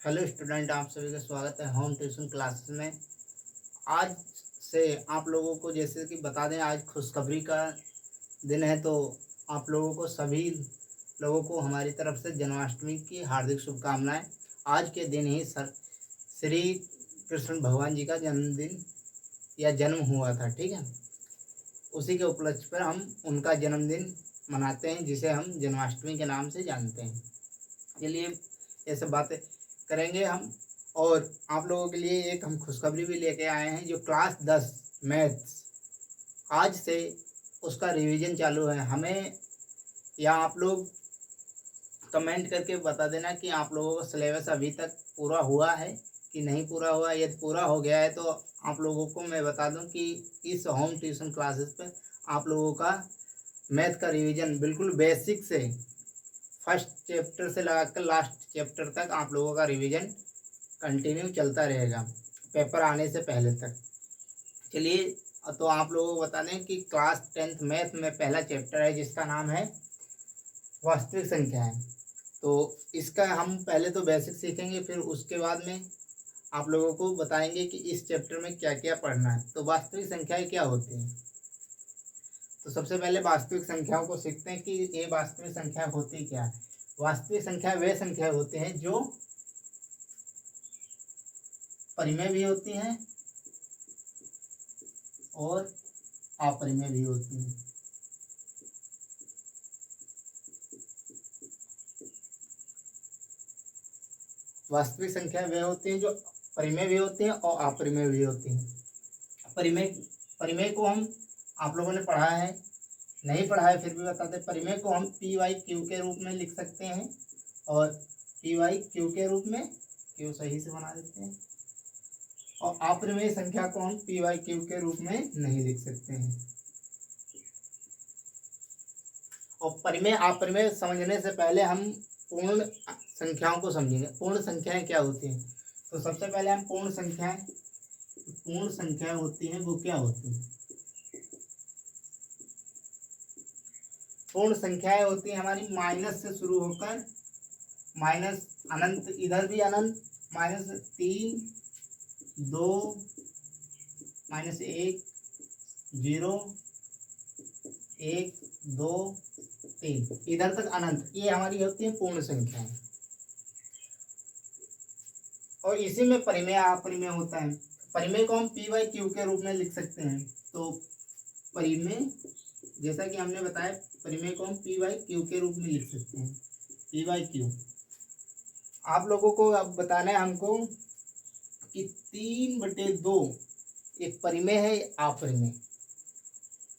Hello student, आप सभी का स्वागत है होम ट्यूशन क्लासेस में। आज से आप लोगों को जैसे कि बता दें, आज खुशखबरी का दिन है। तो आप लोगों को सभी लोगों को हमारी तरफ से जन्माष्टमी की हार्दिक शुभकामनाएं। आज के दिन ही श्री कृष्ण भगवान जी का जन्मदिन या जन्म हुआ था, ठीक है। उसी के उपलक्ष्य पर हम उनका जन्मदिन मनाते हैं, जिसे हम जन्माष्टमी के नाम से जानते हैं। चलिए ये सब बातें करेंगे हम। और आप लोगों के लिए एक हम खुशखबरी भी लेके आए हैं। जो क्लास 10 मैथ्स, आज से उसका रिवीजन चालू है। हमें या आप लोग कमेंट करके बता देना कि आप लोगों का सिलेबस अभी तक पूरा हुआ है कि नहीं पूरा हुआ। यदि पूरा हो गया है तो आप लोगों को मैं बता दूं कि इस होम ट्यूशन क्लासेस पे आप लोगों का मैथ का रिवीजन बिल्कुल बेसिक से फर्स्ट चैप्टर से लगाकर लास्ट चैप्टर तक आप लोगों का रिवीजन कंटिन्यू चलता रहेगा, पेपर आने से पहले तक। चलिए, तो आप लोगों को बता दें कि क्लास 10th मैथ में पहला चैप्टर है जिसका नाम है वास्तविक संख्याएं। तो इसका हम पहले तो बेसिक सीखेंगे, फिर उसके बाद में आप लोगों को बताएंगे कि इस चैप्टर में क्या क्या पढ़ना है। तो वास्तविक संख्याएं क्या होती हैं, तो सबसे पहले वास्तविक संख्याओं को सीखते हैं कि ये वास्तविक संख्या होती क्या है। वास्तविक संख्या वे संख्या होते हैं जो परिमेय भी होती हैं और अपरिमेय भी होती हैं। वास्तविक संख्या वे होती हैं जो परिमेय भी होती हैं और अपरिमेय भी होती हैं। परिमेय परिमेय को हम आप लोगों ने पढ़ा है, नहीं पढ़ा है फिर भी बताते हैं। परिमेय को हम पी वाई क्यू के रूप में लिख सकते हैं और पी वाई क्यू के रूप में, क्यू सही से बना देते हैं। और अपरिमेय संख्या को हम पी वाई क्यू के रूप में नहीं लिख सकते हैं। और परिमेय अपरिमेय समझने से पहले हम पूर्ण संख्याओं को समझेंगे। पूर्ण संख्याएं क्या होती हैं, तो सबसे पहले हम पूर्ण संख्याएं होती हैं वो क्या होती हैं। पूर्ण संख्याएं होती हैं हमारी माइनस से शुरू होकर माइनस अनंत, इधर भी अनंत, -3, 2, -1, 0, 1, 2, 3, इधर तक अनंत, ये हमारी होती है पूर्ण संख्याएं। और इसी में परिमेय अपरिमेय होता है। परिमेय को हम पी वाई क्यू के रूप में लिख सकते हैं। तो परिमेय, जैसा कि हमने बताया, परिमेय को हम पी वाई क्यू के रूप में लिख सकते हैं। पी वाई क्यू आप लोगों को अब बताना है हमको कि 3/2 एक परिमेय है अपरिमेय।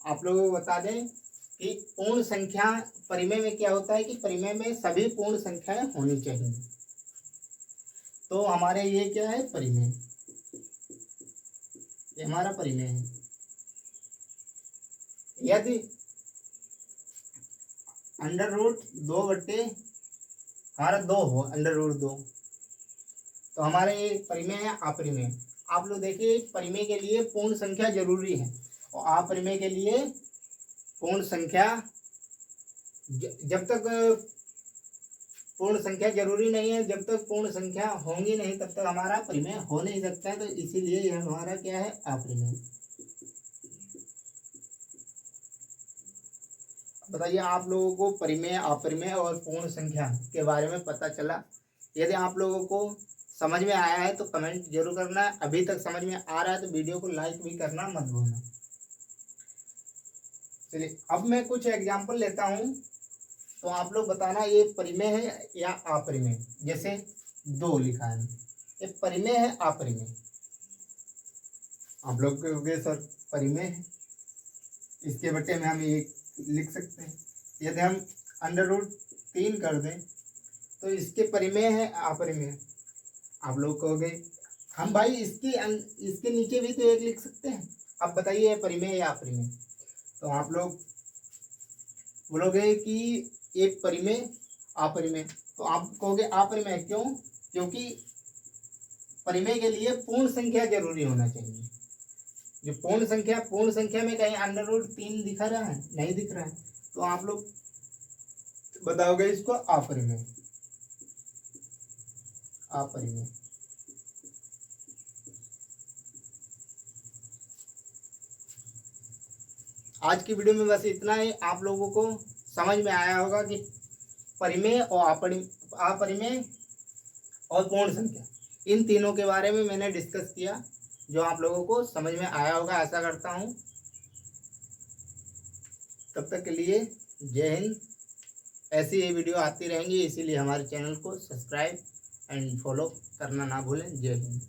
आप लोगों को बता दें कि पूर्ण संख्या परिमेय में क्या होता है कि परिमेय में सभी पूर्ण संख्याएं होनी चाहिए। तो हमारे ये क्या है, परिमेय, ये हमारा परिमेय है। यदि √2 हमारा 2 हो, √2, तो हमारा ये परिमेय है अपरिमेय। आप लोग देखिए, परिमेय के लिए पूर्ण संख्या जरूरी है और अपरिमेय के लिए पूर्ण संख्या जब तक पूर्ण संख्या जरूरी नहीं है, जब तक पूर्ण संख्या होंगी नहीं तब तक हमारा परिमेय हो नहीं सकता है। तो इसीलिए यह हमारा क्या है, अपरिमेय। बताइए, आप लोगों को परिमेय, अपरिमेय और पूर्ण संख्या के बारे में पता चला। यदि आप लोगों को समझ में आया है तो कमेंट जरूर करना। अभी तक समझ में आ रहा है तो वीडियो को लाइक भी करना मत भूलना। चलिए, अब मैं कुछ एग्जाम्पल लेता हूँ, तो आप लोग बताना ये परिमेय है या अपरिमेय। जैसे 2 लिखा है, ये परिमेय है अपरिमेय। आप लोग कहोगे सर परिमेय है, इसके बटे में हम एक लिख सकते हैं। यदि हम √3 कर दें तो इसके परिमेय है अपरिमेय। आप लोग कहोगे हम भाई इसके नीचे भी तो एक लिख सकते हैं। अब बताइए परिमेय या अपरिमेय। तो आप लोग बोलोगे कि ये परिमेय अपरिमेय। तो आप कहोगे अपरिमेय क्यों, क्योंकि परिमेय के लिए पूर्ण संख्या जरूरी होना चाहिए। जो पूर्ण संख्या में कहीं √3 दिखा रहा है, नहीं दिख रहा है, तो आप लोग बताओगे इसको अपरिमेय। अपरिमेय। आज की वीडियो में बस इतना ही। आप लोगों को समझ में आया होगा कि परिमेय और अपरिमेय और पूर्ण संख्या, इन तीनों के बारे में मैंने डिस्कस किया, जो आप लोगों को समझ में आया होगा ऐसा करता हूँ। तब तक के लिए जय हिंद। ऐसी ये वीडियो आती रहेंगी, इसीलिए हमारे चैनल को सब्सक्राइब एंड फॉलो करना ना भूलें। जय हिंद।